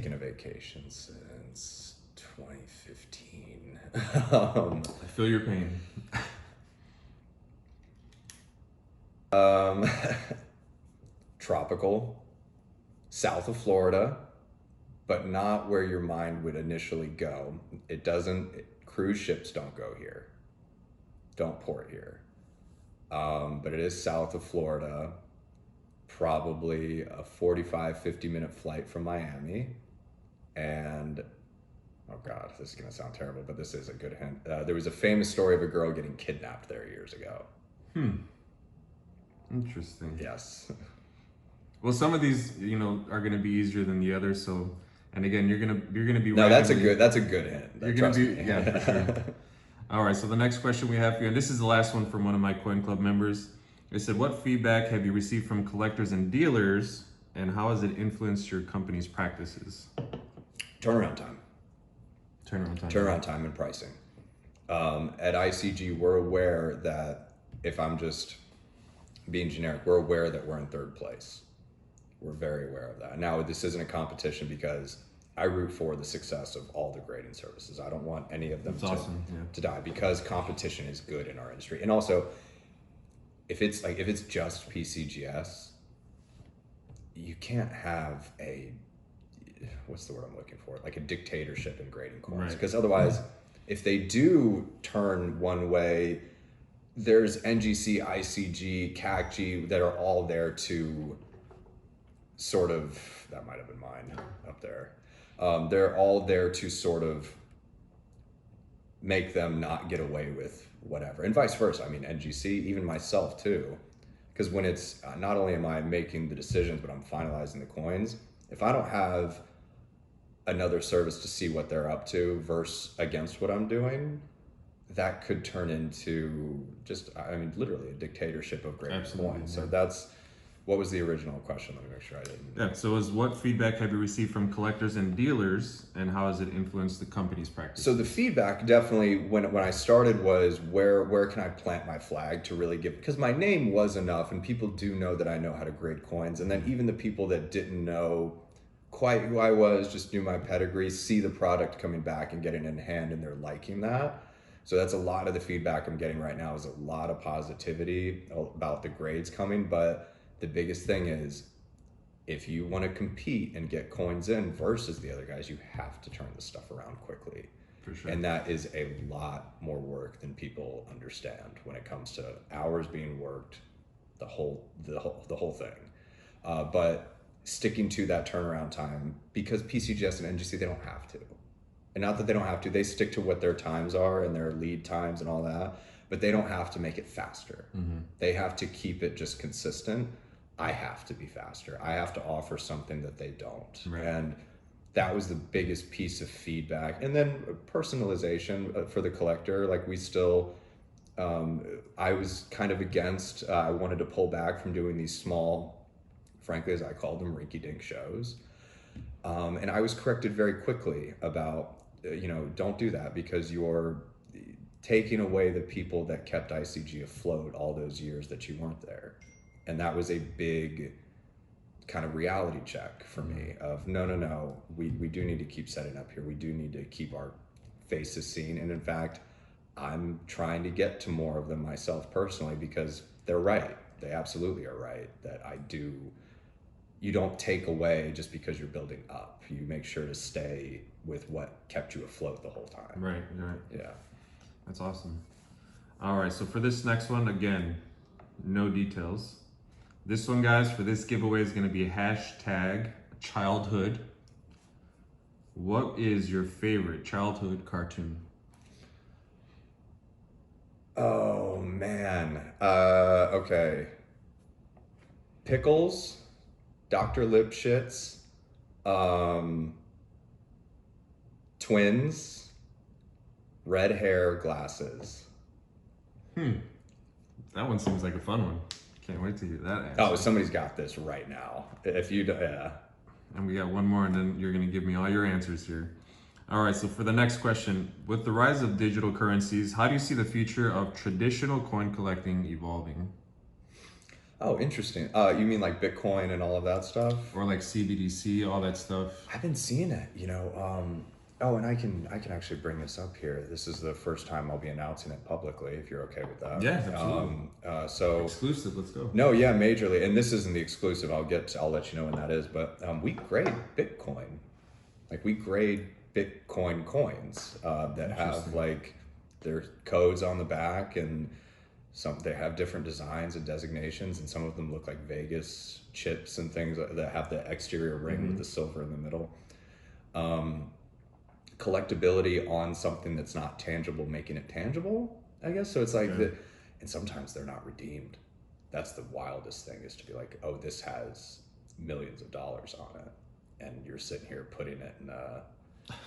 taken a vacation since 2015. I feel your pain. Tropical, south of Florida, but not where your mind would initially go. It doesn't, cruise ships don't go here, don't port here. But it is south of Florida, probably a 45, 50-minute flight from Miami. And, oh God, this is gonna sound terrible, but this is a good hint. There was a famous story of a girl getting kidnapped there years ago. Interesting. Yes. Well, some of these, are going to be easier than the others. So, and again, you're gonna be. No, that's a good hint. You're going to be, yeah, for sure. All right. So the next question we have for you, and this is the last one from one of my Coin Club members. It said, "What feedback have you received from collectors and dealers, and how has it influenced your company's practices?" Turnaround time. Turnaround time and pricing. At ICG, we're aware that, if I'm just being generic, we're aware that we're in third place. We're very aware of that. Now, this isn't a competition because I root for the success of all the grading services. I don't want any of them to die, because competition is good in our industry. And also, if it's just PCGS, you can't have what's the word I'm looking for? Like a dictatorship in grading coins. Because otherwise, if they do turn one way, there's NGC, ICG, CACG that are all there to sort of, that might have been mine up there. They're all there to sort of make them not get away with whatever, and vice versa. I mean, NGC, even myself too, because when it's not only am I making the decisions, but I'm finalizing the coins. If I don't have another service to see what they're up to versus against what I'm doing, that could turn into just, literally a dictatorship of grading coins. So that's, what was the original question? Let me make sure I didn't. Yeah, so what feedback have you received from collectors and dealers, and how has it influenced the company's practice? So the feedback definitely, when I started, was where can I plant my flag to really give, because my name was enough, and people do know that I know how to grade coins. And then even the people that didn't know quite who I was, just knew my pedigree, see the product coming back and getting it in hand, and they're liking that. So that's a lot of the feedback I'm getting right now, is a lot of positivity about the grades coming. But the biggest thing is, if you want to compete and get coins in versus the other guys, you have to turn the stuff around quickly. For sure. And that is a lot more work than people understand when it comes to hours being worked, the whole thing. But sticking to that turnaround time, because PCGS and NGC, they don't have to. And not that they don't have to, they stick to what their times are and their lead times and all that, but they don't have to make it faster. They have to keep it just consistent. I have to be faster. I have to offer something that they don't. Right. And that was the biggest piece of feedback. And then personalization for the collector. Like, we still, I was kind of against, I wanted to pull back from doing these small, frankly, as I called them, rinky-dink shows. And I was corrected very quickly about, don't do that, because you're taking away the people that kept ICG afloat all those years that you weren't there. And that was a big kind of reality check for me of, no, we do need to keep setting up here. We do need to keep our faces seen. And in fact, I'm trying to get to more of them myself personally, because they're right. They absolutely are right that you don't take away just because you're building up. You make sure to stay with what kept you afloat the whole time. Right. Yeah. That's awesome. All right, so for this next one, again, no details. This one, guys, for this giveaway is going to be #childhood. What is your favorite childhood cartoon? Oh, man. Okay. Pickles, Dr. Lipschitz, twins, red hair, glasses. That one seems like a fun one. Can't wait to hear that answer. Oh, somebody's got this right now. If you, yeah. And we got one more, and then you're going to give me all your answers here. All right, so for the next question, with the rise of digital currencies, how do you see the future of traditional coin collecting evolving? Oh, interesting. You mean like Bitcoin and all of that stuff? or like CBDC, all that stuff. I've been seeing it, you know. Oh, and I can actually bring this up here. This is the first time I'll be announcing it publicly, if you're okay with that. Yeah, absolutely. So Exclusive. Let's go. no, yeah, majorly, and this isn't the exclusive. I'll let you know when that is. But we grade Bitcoin, like we grade Bitcoin coins that have Interesting. like their codes on the back, and some they have different designs and designations, and some of them look like Vegas chips and things that have the exterior ring with the silver in the middle. Collectability on something that's not tangible, making it tangible, I guess. So it's like and sometimes they're not redeemed. That's the wildest thing, is to be like, oh, this has millions of dollars on it, and you're sitting here putting it in a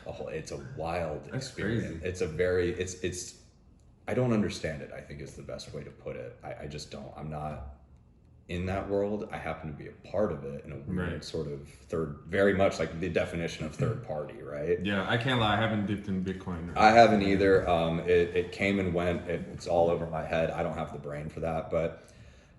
whole. It's a wild That's experience. crazy. It's a very it's. I don't understand it, I think, is the best way to put it. I just don't. I'm not in that world. I happen to be a part of it in a weird Right. sort of very much like the definition of third party, right? Yeah, I can't lie. I haven't dipped in Bitcoin. I haven't either. It came and went. It's all over my head. I don't have the brain for that. But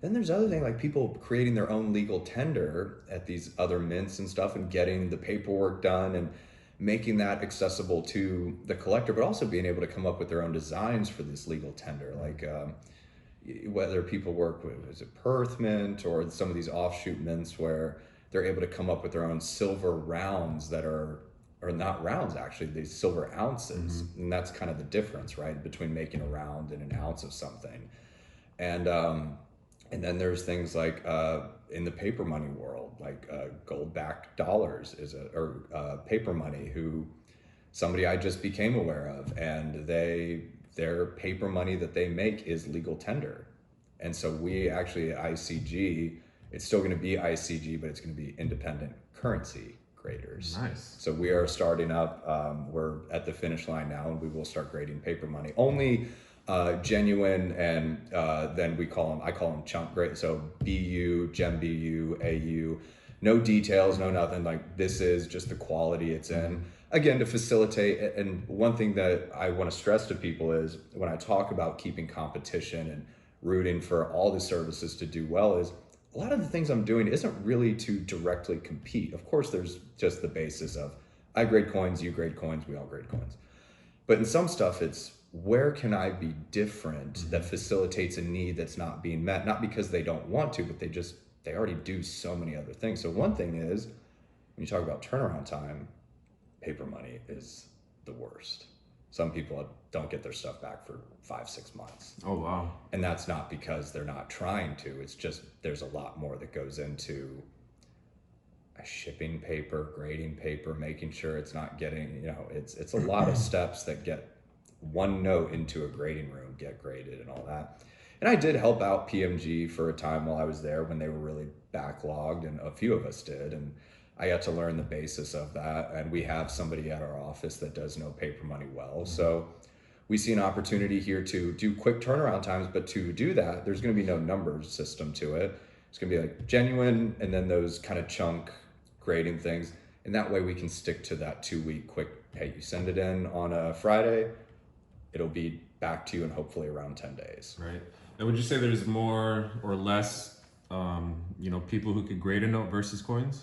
then there's other thing, like people creating their own legal tender at these other mints and stuff, and getting the paperwork done and making that accessible to the collector, but also being able to come up with their own designs for this legal tender, like whether people work with, is it Perth Mint or some of these offshoot mints where they're able to come up with their own silver rounds that are, or not rounds actually, these silver ounces. And that's kind of the difference, right, between making a round and an ounce of something. And then there's things like in the paper money world, like gold-backed dollars is or paper money, who somebody I just became aware of, and their paper money that they make is legal tender. And so we actually at ICG, it's still going to be ICG, but it's going to be independent currency graders. Nice. So we are starting up. We're at the finish line now, and we will start grading paper money. Only genuine, and then I call them chunk grade. So BU, Gem BU, AU, no details, no nothing. Like this is just the quality it's in. Again, to facilitate. And one thing that I want to stress to people is when I talk about keeping competition and rooting for all the services to do well, is a lot of the things I'm doing isn't really to directly compete. Of course, there's just the basis of I grade coins, you grade coins, we all grade coins. But in some stuff, it's where can I be different that facilitates a need that's not being met, not because they don't want to, but they already do so many other things. So one thing is, when you talk about turnaround time, paper money is the worst. Some people don't get their stuff back for 5-6 months. Oh, wow. And that's not because they're not trying to. It's just there's a lot more that goes into shipping paper, grading paper, making sure it's not getting, it's a lot of steps that get one note into a grading room, get graded and all that. And I did help out PMG for a time while I was there when they were really backlogged, and a few of us did. And I got to learn the basis of that. And we have somebody at our office that does know paper money well. So we see an opportunity here to do quick turnaround times, but to do that, there's going to be no numbers system to it. It's going to be like genuine, and then those kind of chunk grading things. And that way we can stick to that 2-week quick, hey, you send it in on a Friday, it'll be back to you in hopefully around 10 days. Right. And would you say there's more or less, people who could grade a note versus coins?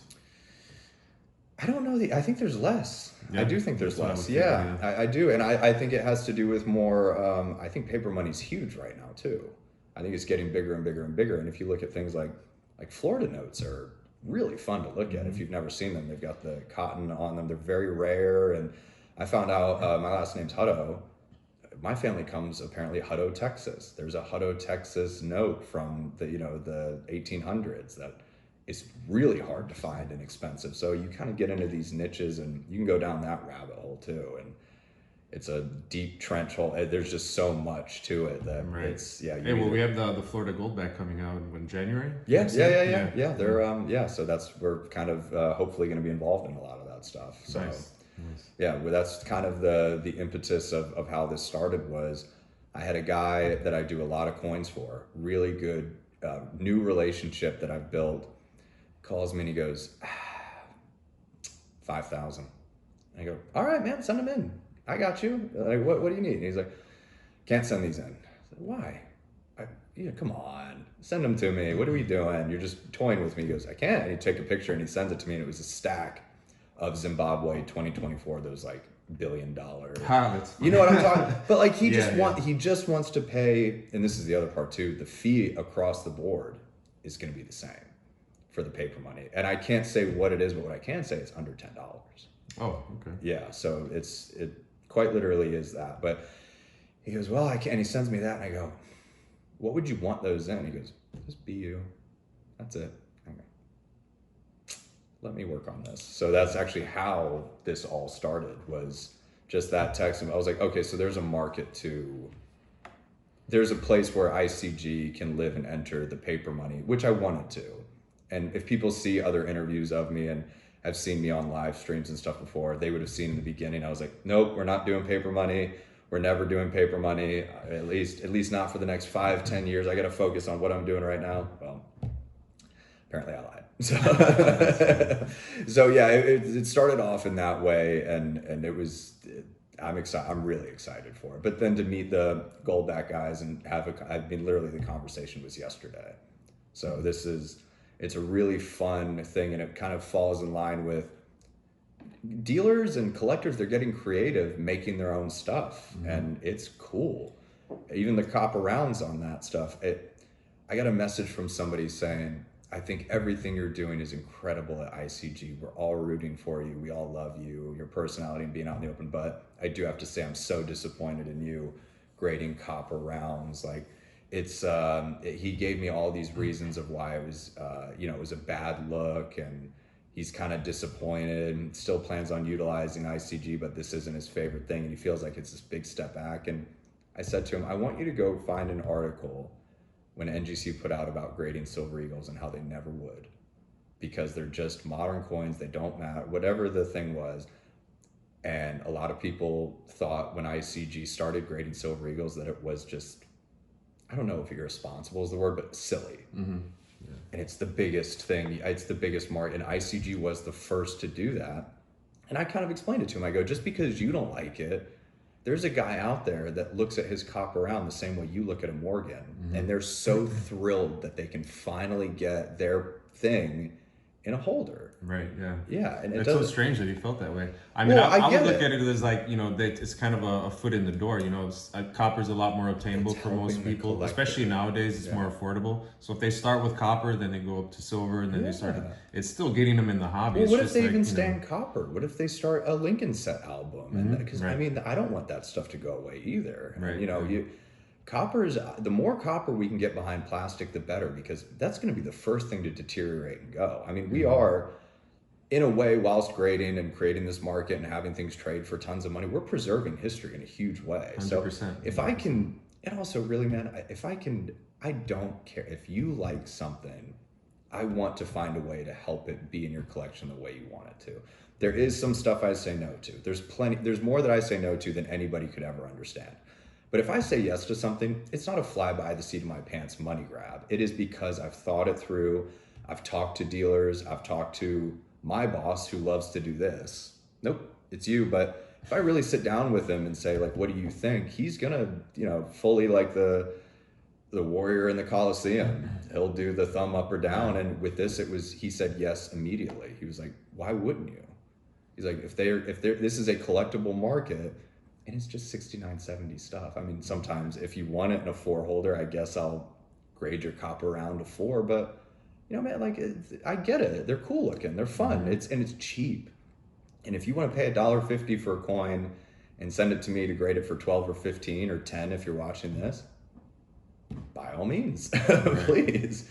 I don't know. I think there's less. Yeah, I do think there's that's what I less. was thinking, Yeah, yeah. I do. And I think it has to do with more, I think paper money's huge right now too. I think it's getting bigger and bigger and bigger. And if you look at things like Florida notes are really fun to look at. If you've never seen them, they've got the cotton on them. They're very rare. And I found out my last name's Hutto. My family comes apparently Hutto, Texas. There's a Hutto, Texas note from the 1800s that is really hard to find and expensive. So you kind of get into these niches, and you can go down that rabbit hole too. And it's a deep trench hole. There's just so much to it that it's Hey, well, we have the Florida Goldback coming out in January. Yeah. They're so we're kind of hopefully going to be involved in a lot of that stuff. So. Nice. Yeah, well, that's kind of the impetus of how this started. Was I had a guy that I do a lot of coins for, really good new relationship that I've built, calls me and he goes, 5,000. I go, all right, man, send them in. I got you. Like, what do you need? And he's like, can't send these in. I said, why? yeah, come on, send them to me. What are we doing? You're just toying with me. He goes, I can't. And he take a picture and he sends it to me, and it was a stack of Zimbabwe 2024. Those like $1 billion. That's you know what I'm talking? But like he Yeah, he just wants to pay, and this is the other part too. The fee across the board is going to be the same for the paper money, and I can't say what it is, but what I can say is under $10. Oh, okay. Yeah, so it quite literally is that. But he goes, well, I can't. And he sends me that, and I go, what would you want those in? He goes, just be you. That's it. I go, let me work on this. So that's actually how this all started, was just that text. And I was like, okay, so there's a market there's a place where ICG can live and enter the paper money, which I wanted to. And if people see other interviews of me and have seen me on live streams and stuff before, they would have seen in the beginning, I was like, nope, we're not doing paper money. We're never doing paper money, at least not for the next 5-10 years. I got to focus on what I'm doing right now. Well, apparently I lied. So yeah, it started off in that way, and it was, I'm excited. I'm really excited for it. But then to meet the Goldback guys and literally the conversation was yesterday. So it's a really fun thing, and it kind of falls in line with dealers and collectors. They're getting creative, making their own stuff, and it's cool. Even the copper rounds on that stuff. I got a message from somebody saying, I think everything you're doing is incredible at ICG. We're all rooting for you. We all love you, your personality and being out in the open. But I do have to say, I'm so disappointed in you grading copper rounds. Like, he gave me all these reasons of why it was, it was a bad look, and he's kind of disappointed and still plans on utilizing ICG, but this isn't his favorite thing, and he feels like it's this big step back. And I said to him, I want you to go find an article when NGC put out about grading Silver Eagles and how they never would, because they're just modern coins, they don't matter, whatever the thing was. And a lot of people thought when ICG started grading Silver Eagles that it was just, I don't know if irresponsible is the word, but silly. Mm-hmm. Yeah. And it's the biggest thing. It's the biggest market. And ICG was the first to do that. And I kind of explained it to him. I go, just because you don't like it, there's a guy out there that looks at his copper round the same way you look at a Morgan. Mm-hmm. And they're so thrilled that they can finally get their thing in a holder. Right, yeah. Yeah. And it's so strange that he felt that way. I mean, I would look at it as like, it's kind of a foot in the door. Copper's a lot more obtainable for most people, especially nowadays. It's more affordable. So if they start with copper, then they go up to silver, and then they start, it's still getting them in the hobby. Well, what if they even stay in copper? What if they start a Lincoln Set album? And because I mean, I don't want that stuff to go away either. Right. Copper the more copper we can get behind plastic, the better, because that's going to be the first thing to deteriorate and go. I mean, we are, in a way, whilst grading and creating this market and having things trade for tons of money, we're preserving history in a huge way. 100%. So if I can, and also really, man, I don't care. If you like something, I want to find a way to help it be in your collection the way you want it to. There is some stuff I say no to. There's more that I say no to than anybody could ever understand. But if I say yes to something, it's not a fly by the seat of my pants money grab. It is because I've thought it through. I've talked to dealers. I've talked to my boss who loves to do this. Nope, it's you. But if I really sit down with him and say, like, what do you think? He's gonna, fully like the warrior in the Coliseum. He'll do the thumb up or down. And with this, he said yes immediately. He was like, why wouldn't you? He's like, if this is a collectible market, and it's just $69.70 stuff. I mean, sometimes if you want it in a 4 holder, I guess I'll grade your copper round to 4. But man, like, I get it. They're cool looking. They're fun. Mm-hmm. It's cheap. And if you want to pay $1.50 for a coin and send it to me to grade it for 12 or 15 or 10, if you're watching this, by all means, please.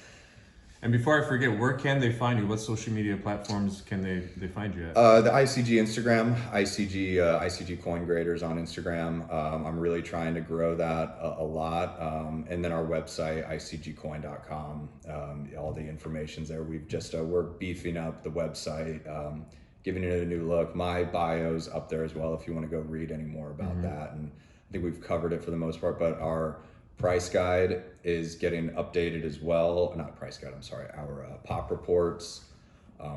And before I forget, where can they find you? What social media platforms can they find you at? The ICG Instagram, ICG Coin Graders on Instagram. I'm really trying to grow that a lot. And then our website, icgcoin.com. All the information's there. We're beefing up the website, giving it a new look. My bio's up there as well if you want to go read any more about that. And I think we've covered it for the most part, but our price guide is getting updated as well. Not price guide, I'm sorry. Our pop reports.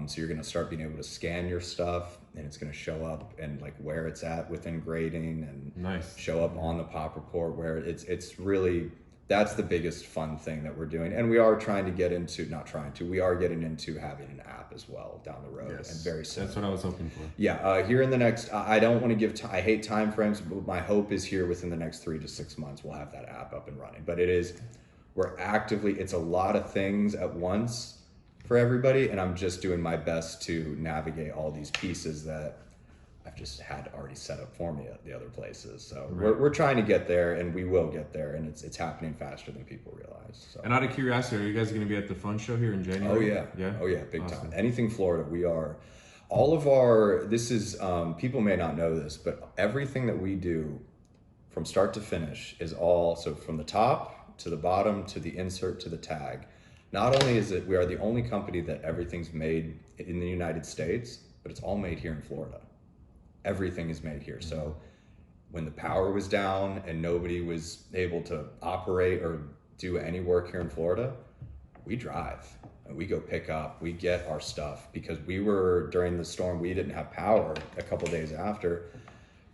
So you're going to start being able to scan your stuff, and it's going to show up and like where it's at within grading, and show up on the pop report where it's really, that's the biggest fun thing that we're doing. And we are trying to get into, not trying to, we are getting into having an app as well down the road. Yes, and very soon. That's what I was hoping for. Yeah, here in the next, I don't want to give, I hate time frames, but my hope is here within the next 3 to 6 months, we'll have that app up and running. But it is, we're actively, it's a lot of things at once for everybody. And I'm just doing my best to navigate all these pieces that I've just had already set up for me at the other places. So we're trying to get there, and we will get there, and it's happening faster than people realize. So. And out of curiosity, are you guys going to be at the Fun Show here in January? Oh yeah, big time. Anything Florida, we are. All of our, this is, people may not know this, but everything that we do from start to finish is all, so from the top to the bottom to the insert to the tag. Not only is it, we are the only company that everything's made in the United States, but it's all made here in Florida. Everything is made here. So when the power was down and nobody was able to operate or do any work here in Florida, we drive and we go pick up, we get our stuff, because we were, during the storm, we didn't have power a couple days after.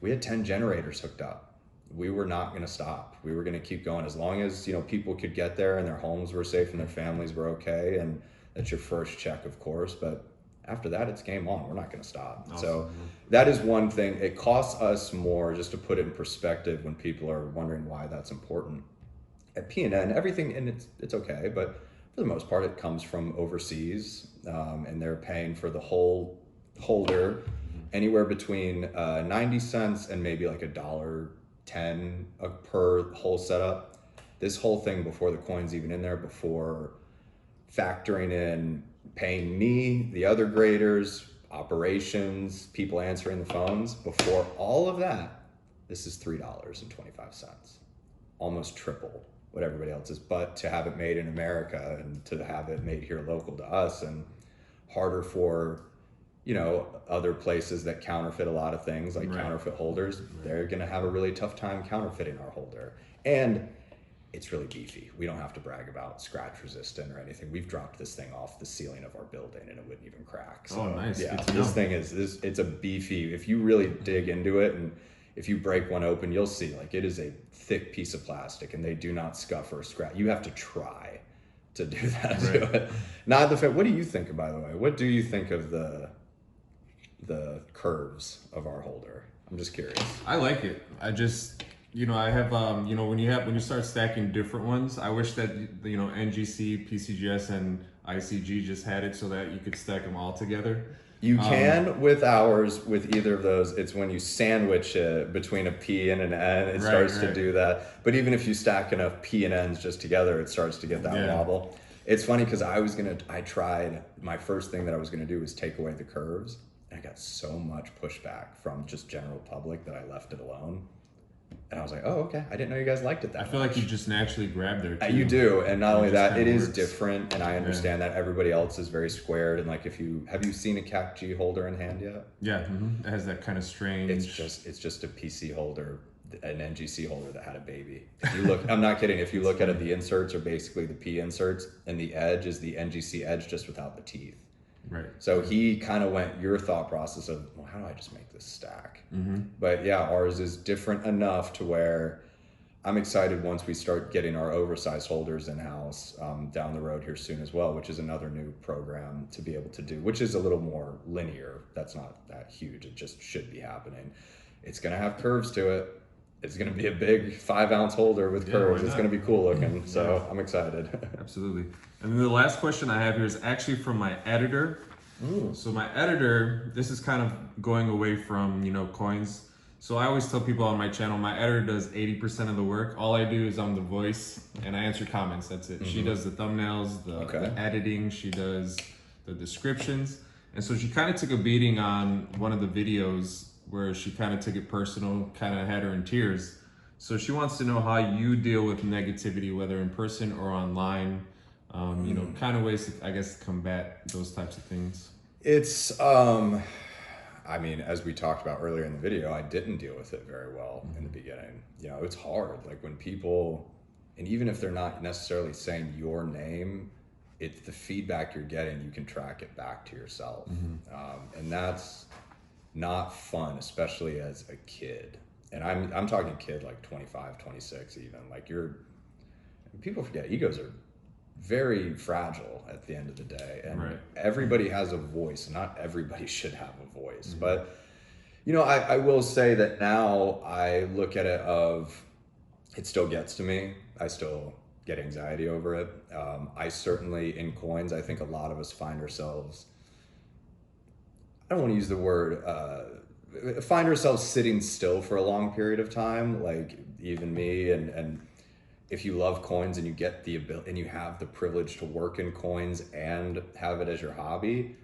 We had 10 generators hooked up. We were not going to stop. We were going to keep going as long as, people could get there and their homes were safe and their families were okay. And that's your first check, of course, but after that, it's game on. We're not going to stop. Awesome. So that is one thing. It costs us more, just to put it in perspective, when people are wondering why that's important. At P&N, everything, and it's okay, but for the most part, it comes from overseas, and they're paying for the whole holder anywhere between 90 cents and maybe like $1.10 per whole setup. This whole thing, before the coin's even in there, before factoring in paying me, the other graders, operations, people answering the phones, before all of that, this is $3.25, almost triple what everybody else is. But to have it made in America and to have it made here local to us, and harder for, other places that counterfeit a lot of things, like counterfeit holders, they're going to have a really tough time counterfeiting our holder. And it's really beefy. We don't have to brag about scratch resistant or anything. We've dropped this thing off the ceiling of our building and it wouldn't even crack. So, nice. Yeah, this thing it's a beefy, if you really dig into it and if you break one open, you'll see, like, it is a thick piece of plastic and they do not scuff or scratch. You have to try to do that to it. Not the fact, what do you think, by the way? What do you think of the curves of our holder? I'm just curious. I like it. I have, when you start stacking different ones, I wish that, NGC, PCGS, and ICG just had it so that you could stack them all together. You can with ours, with either of those. It's when you sandwich it between a P and an N, it starts to do that. But even if you stack enough P and N's just together, it starts to get that wobble. It's funny because my first thing that I was going to do was take away the curves. And I got so much pushback from just general public that I left it alone. And I was like, oh, okay. I didn't know you guys liked it that much. I feel like you just naturally grab there too. You do. And not only that, it is different. And I understand that everybody else is very squared. And like, have you seen a CAC-G holder in hand yet? Yeah. Mm-hmm. It has that kind of strange. It's just a PC holder, an NGC holder that had a baby. If you look, I'm not kidding. If you look at it, the inserts are basically the P inserts and the edge is the NGC edge just without the teeth. Right. So he kind of went your thought process of, well, how do I just make this stack? Mm-hmm. But yeah, ours is different enough to where I'm excited once we start getting our oversized holders in-house down the road here soon as well, which is another new program to be able to do, which is a little more linear. That's not that huge. It just should be happening. It's going to have curves to it. It's going to be a big 5-ounce holder with curves. It's going to be cool looking. So I'm excited. Absolutely. And then the last question I have here is actually from my editor. Ooh. So my editor, this is kind of going away from, coins. So I always tell people on my channel, my editor does 80% of the work. All I do is I'm the voice and I answer comments. That's it. Mm-hmm. She does the thumbnails, the editing. She does the descriptions. And so she kind of took a beating on one of the videos where she kind of took it personal, kind of had her in tears. So she wants to know how you deal with negativity, whether in person or online. Kind of ways to, I guess, combat those types of things. It's, as we talked about earlier in the video, I didn't deal with it very well in the beginning. It's hard. Like when people, and even if they're not necessarily saying your name, it's the feedback you're getting, you can track it back to yourself. Mm-hmm. And that's not fun, especially as a kid. And I'm talking kid like 25, 26 even. Like people forget egos are very fragile at the end of the day, and Right. everybody has a voice, and not everybody should have a voice. But I will say that now I look at it of, it still gets to me. I still get anxiety over it. I certainly, in coins, I think a lot of us find ourselves, I don't want to use the word, find ourselves sitting still for a long period of time, like even me. And if you love coins and you get the ability and you have the privilege to work in coins and have it as your hobby,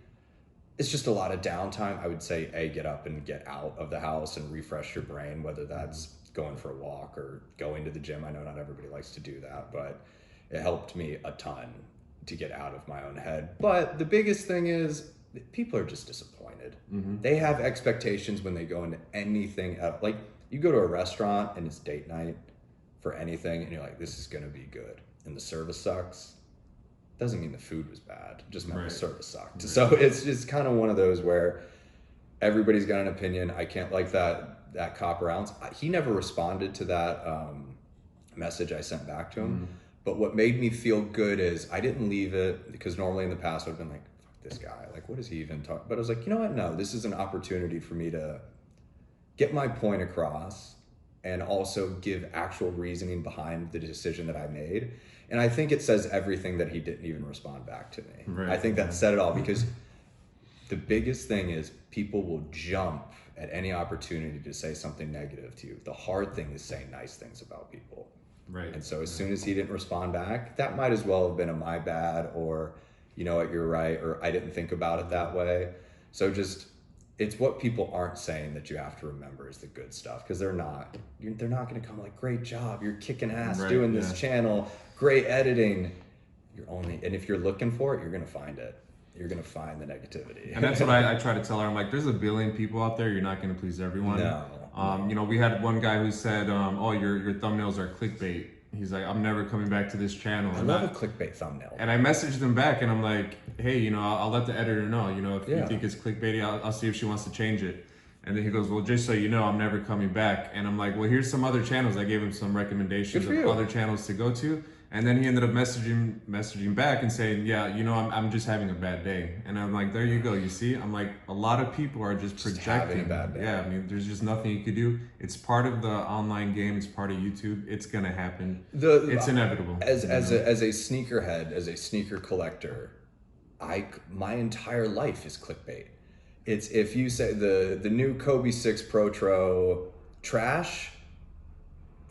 it's just a lot of downtime. I would say, get up and get out of the house and refresh your brain, whether that's going for a walk or going to the gym. I know not everybody likes to do that, but it helped me a ton to get out of my own head. But the biggest thing is, people are just disappointed. They have expectations when they go into anything else. Like, you go to a restaurant and it's date night for anything, and you're like, this is going to be good, and the service sucks. Doesn't mean the food was bad, it just meant the service sucked. So it's just kind of one of those where everybody's got an opinion. I can't, like that copper ounce, he never responded to that message I sent back to him. But what made me feel good is I didn't leave it, because normally in the past I've been like, fuck this guy, like, what is he even talking? But I was like, you know what, no, this is an opportunity for me to get my point across and also give actual reasoning behind the decision that I made. And I think it says everything that he didn't even respond back to me. I think that said it all, because the biggest thing is people will jump at any opportunity to say something negative to you. The hard thing is saying nice things about people. And so as soon as he didn't respond back, that might as well have been a my bad, or you know what, you're right, or I didn't think about it that way. So just, it's what people aren't saying that you have to remember is the good stuff, because they're not going to come like, great job, you're kicking ass doing this channel, great editing. And if you're looking for it, you're going to find it. You're going to find the negativity. And that's what I try to tell her. I'm like, there's a billion people out there. You're not going to please everyone. No. We had one guy who said, oh, your thumbnails are clickbait. He's like, I'm never coming back to this channel. I love a clickbait thumbnail. And I messaged him back, and I'm like, hey, I'll let the editor know, if you think it's clickbaity, I'll see if she wants to change it. And then he goes, well, just so you know, I'm never coming back. And I'm like, well, here's some other channels. I gave him some recommendations of other channels to go to. And then he ended up messaging back and saying, yeah, I'm just having a bad day. And I'm like, there you go. You see, I'm like, a lot of people are just projecting. Having a bad day. Yeah, I mean, there's just nothing you could do. It's part of the online game. It's part of YouTube. It's gonna happen. It's inevitable. As a sneakerhead, as a sneaker collector, my entire life is clickbait. It's, if you say the new Kobe 6 Pro trash,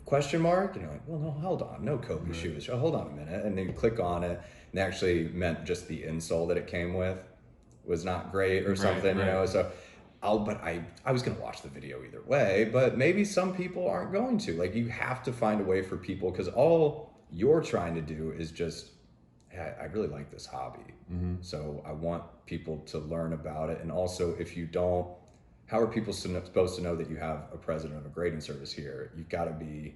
question mark, and you're like, well, no, hold on, no Kobe shoes. Oh, hold on a minute. And then you click on it, and they actually meant just the insole that it came with was not great or something, So I was going to watch the video either way, but maybe some people aren't going to. Like, you have to find a way for people, because all you're trying to do is just, hey, I really like this hobby. So I want people to learn about it. And also, if you don't, how are people supposed to know that you have a president of a grading service here? You've got to be,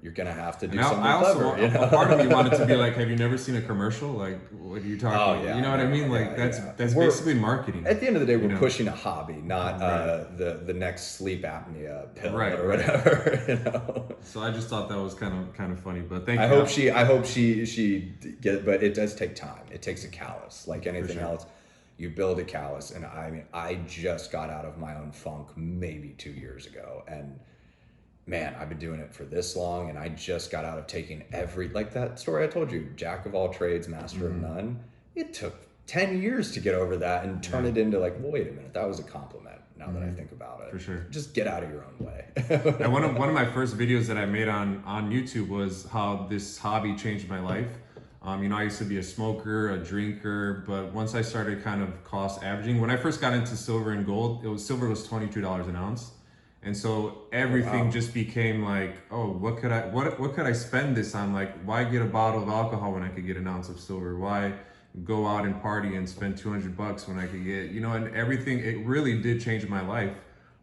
you're going to have to do something clever. A part of me wanted to be like, have you never seen a commercial? Like, what are you talking about? You know what I mean? Like, that's basically marketing. At the end of the day, we're pushing a hobby, not the next sleep apnea pill or whatever. So I just thought that was kind of funny, but thank you. I hope she get, but it does take time. It takes a callus, like anything else. You build a callus, and I mean, I just got out of my own funk maybe 2 years ago, and man, I've been doing it for this long, and I just got out of taking like that story I told you, jack of all trades, master of none. It took 10 years to get over that and turn it into like, well, wait a minute, that was a compliment. Now that I think about it, for sure, just get out of your own way. And one of my first videos that I made on YouTube was how this hobby changed my life. I used to be a smoker, a drinker, but once I started kind of cost averaging, when I first got into silver and gold, silver was $22 an ounce. And so everything just became like, oh, what could I spend this on? Like, why get a bottle of alcohol when I could get an ounce of silver? Why go out and party and spend $200 when I could get, and everything, it really did change my life.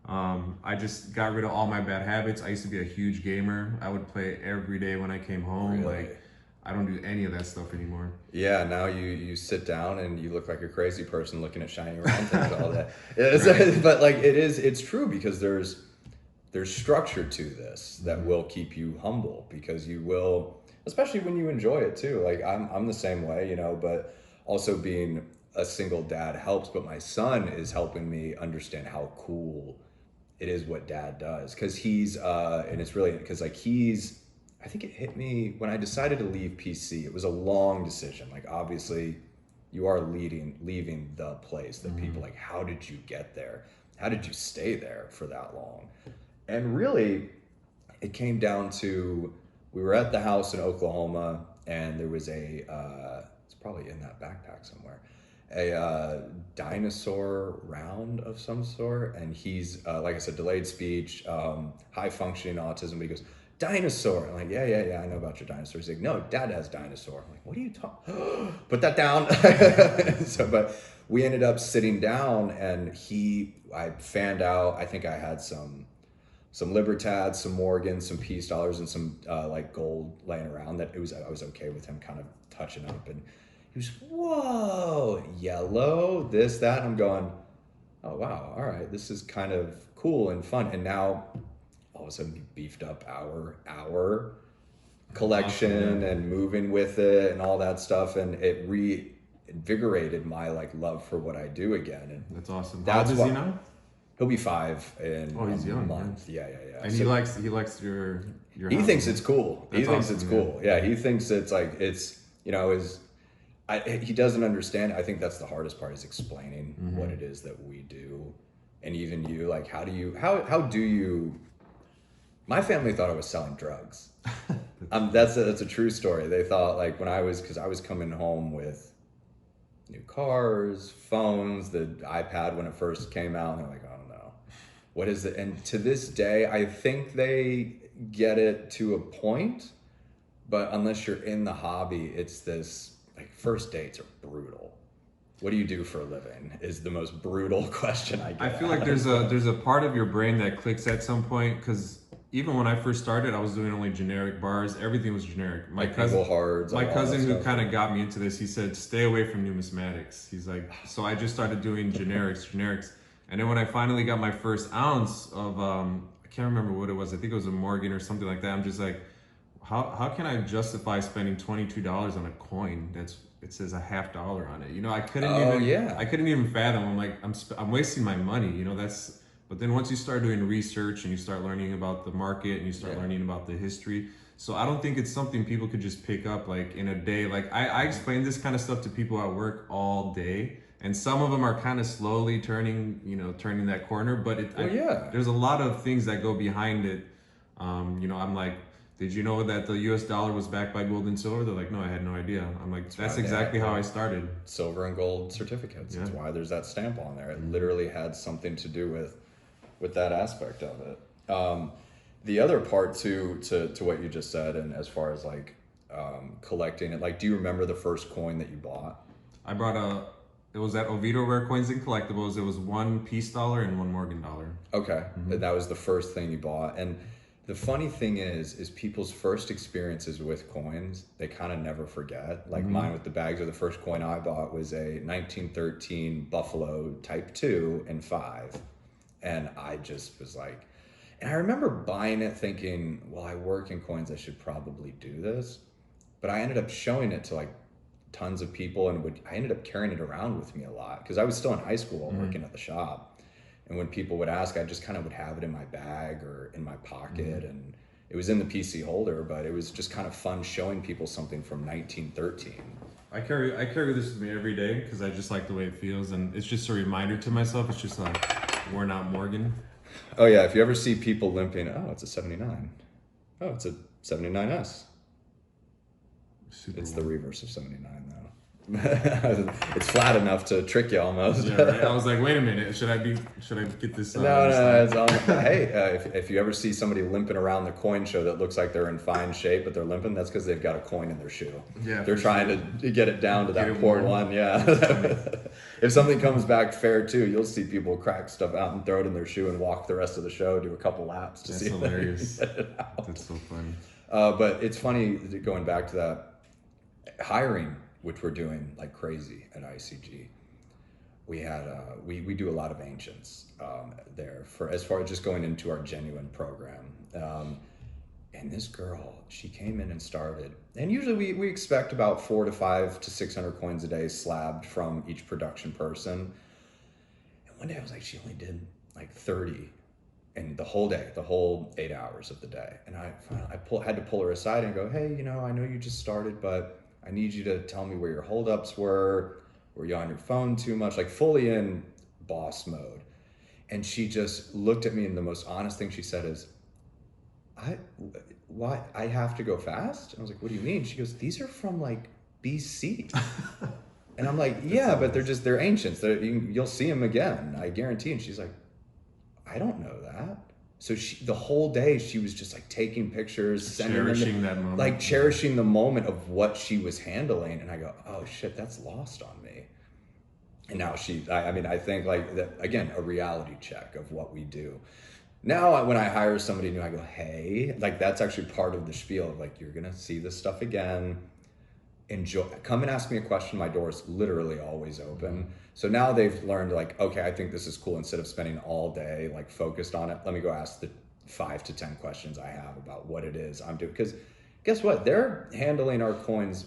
I just got rid of all my bad habits. I used to be a huge gamer. I would play every day when I came home. Really? Like, I don't do any of that stuff anymore. Yeah, now you sit down and you look like a crazy person looking at shiny round things all day. But like, it's true, because there's structure to this that will keep you humble, because you will, especially when you enjoy it too. Like I'm the same way, but also being a single dad helps, but my son is helping me understand how cool it is what dad does. Cause and it's really, cause like I think it hit me when I decided to leave PC. It was a long decision. Like obviously you are leaving the place that people like, how did you get there? How did you stay there for that long? And really it came down to, we were at the house in Oklahoma and there was it's probably in that backpack somewhere, a dinosaur round of some sort. And he's, like I said, delayed speech, high functioning autism, but he goes, dinosaur. I'm like, yeah, I know about your dinosaur. He's like, no, dad has dinosaur. I'm like, what are you talking? Put that down. But we ended up sitting down and I fanned out, I think I had some Libertads, some Morgans, some peace dollars, and some like gold laying around I was okay with him kind of touching up. And he was, whoa, yellow, this, that. And I'm going, oh, wow, all right, this is kind of cool and fun. And now all of a sudden we beefed up our collection and moving with it and all that stuff. And it reinvigorated my like love for what I do again. And that's awesome. How old is he now? He'll be 5 in he's a young, month. Yeah. And so he likes your he thinks it's cool. That's he thinks awesome, it's cool. Yeah, he thinks it's like he doesn't understand. I think that's the hardest part, is explaining what it is that we do. And even you, like, how do you my family thought I was selling drugs. That's a true story. They thought, like, because I was coming home with new cars, phones, the iPad when it first came out, and they're like, oh no, what is it? And to this day, I think they get it to a point, but unless you're in the hobby, it's this, like, first dates are brutal. What do you do for a living is the most brutal question I get. I feel like there's a part of your brain that clicks at some point, because even when I first started, I was doing only generic bars. Everything was generic. My cousin who kind of got me into this, he said, stay away from numismatics. He's like, so I just started doing generics. And then when I finally got my first ounce of, I can't remember what it was. I think it was a Morgan or something like that. I'm just like, how can I justify spending $22 on a coin it says a $50 on it? I couldn't even fathom. I'm like, I'm wasting my money. But then once you start doing research and you start learning about the market and you start learning about the history, so I don't think it's something people could just pick up like in a day. Like I explain this kind of stuff to people at work all day, and some of them are kind of slowly turning that corner. But there's a lot of things that go behind it. I'm like, did you know that the US dollar was backed by gold and silver? They're like, no, I had no idea. I'm like, that's exactly how I started. Silver and gold certificates. That's why there's that stamp on there. It literally had something to do with that aspect of it. The other part to what you just said, and as far as like collecting it, like, do you remember the first coin that you bought? I brought it was at Oviedo Rare Coins and Collectibles. It was one peace dollar and one Morgan dollar. Okay. And that was the first thing you bought. And the funny thing is people's first experiences with coins, they kind of never forget. Like mine with the bags, or the first coin I bought was a 1913 Buffalo Type 2 and 5. And I just was like, and I remember buying it thinking, well, I work in coins, I should probably do this. But I ended up showing it to like tons of people, and I ended up carrying it around with me a lot because I was still in high school working at the shop. And when people would ask, I just kind of would have it in my bag or in my pocket. And it was in the PC holder, but it was just kind of fun showing people something from 1913. I carry this with me every day because I just like the way it feels, and it's just a reminder to myself. It's just like worn out Morgan. Oh yeah, if you ever see people limping, oh, it's a 79. Oh, it's a 79S. It's the reverse of 79 though. It's flat enough to trick you almost. Yeah, right. I was like, wait a minute, should I get this? No, it's all. Hey, if you ever see somebody limping around the coin show that looks like they're in fine shape but they're limping, that's because they've got a coin in their shoe. Yeah, they're trying to get it down to that poor one. Yeah. If something comes back fair too, you'll see people crack stuff out and throw it in their shoe and walk the rest of the show, do a couple laps to see. That's hilarious. That's so funny. But it's funny going back to that hiring, which we're doing like crazy at ICG. We had we do a lot of ancients there for as far as just going into our genuine program. And this girl, she came in and started, and usually we expect about 400 to 600 coins a day slabbed from each production person. And one day I was like, she only did like 30 in the whole day, the whole 8 hours of the day. And I had to pull her aside and go, hey, I know you just started, but I need you to tell me where your holdups were you on your phone too much, like fully in boss mode. And she just looked at me, and the most honest thing she said is, why I have to go fast? And I was like, what do you mean? She goes, these are from like BC. And I'm like, yeah, but they're ancients. You'll see them again, I guarantee. And she's like, I don't know that. So the whole day she was just like taking pictures, cherishing that moment, like cherishing the moment of what she was handling. And I go, oh shit, that's lost on me. And now I think like that, again, a reality check of what we do. Now, when I hire somebody new, I go, hey, like that's actually part of the spiel of like, you're going to see this stuff again. Enjoy, come and ask me a question. My door is literally always open. So now they've learned like, okay, I think this is cool. Instead of spending all day like focused on it, let me go ask the 5 to 10 questions I have about what it is I'm doing. Because guess what? They're handling our coins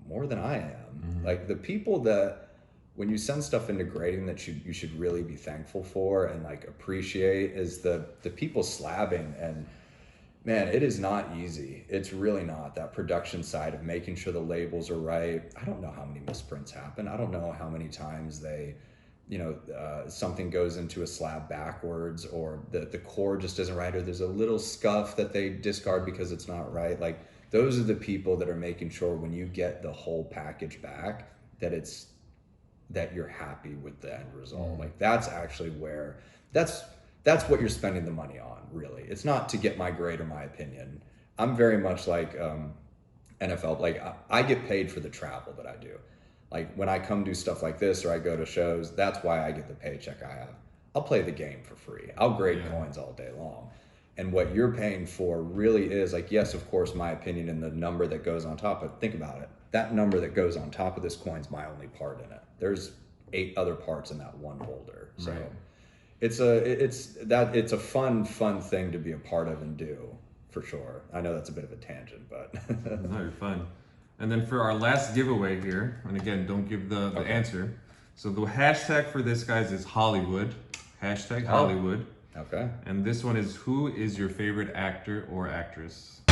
more than I am. Mm-hmm. Like the people that, when you send stuff into grading that you should really be thankful for and like appreciate is the people slabbing. And man, it is not easy. It's really not. That production side of making sure the labels are right. I don't know how many misprints happen. I don't know how many times they, something goes into a slab backwards, or the core just isn't right, or there's a little scuff that they discard because it's not right. Like those are the people that are making sure when you get the whole package back that you're happy with the end result. Mm. Like that's actually where that's what you're spending the money on, really. It's not to get my grade or my opinion. I'm very much like NFL, like I get paid for the travel that I do. Like when I come do stuff like this or I go to shows, that's why I get the paycheck I have. I'll play the game for free. I'll grade coins all day long. And what you're paying for really is like, yes, of course, my opinion and the number that goes on top, but think about it. That number that goes on top of this coin's my only part in it. There's 8 other parts in that one holder. So right. It's a fun thing to be a part of and do, for sure. I know that's a bit of a tangent, but no, you're fine. And then for our last giveaway here, and again, don't give the answer. So the hashtag for this, guys, is Hollywood. Hashtag Hollywood. Okay. And this one is, who is your favorite actor or actress?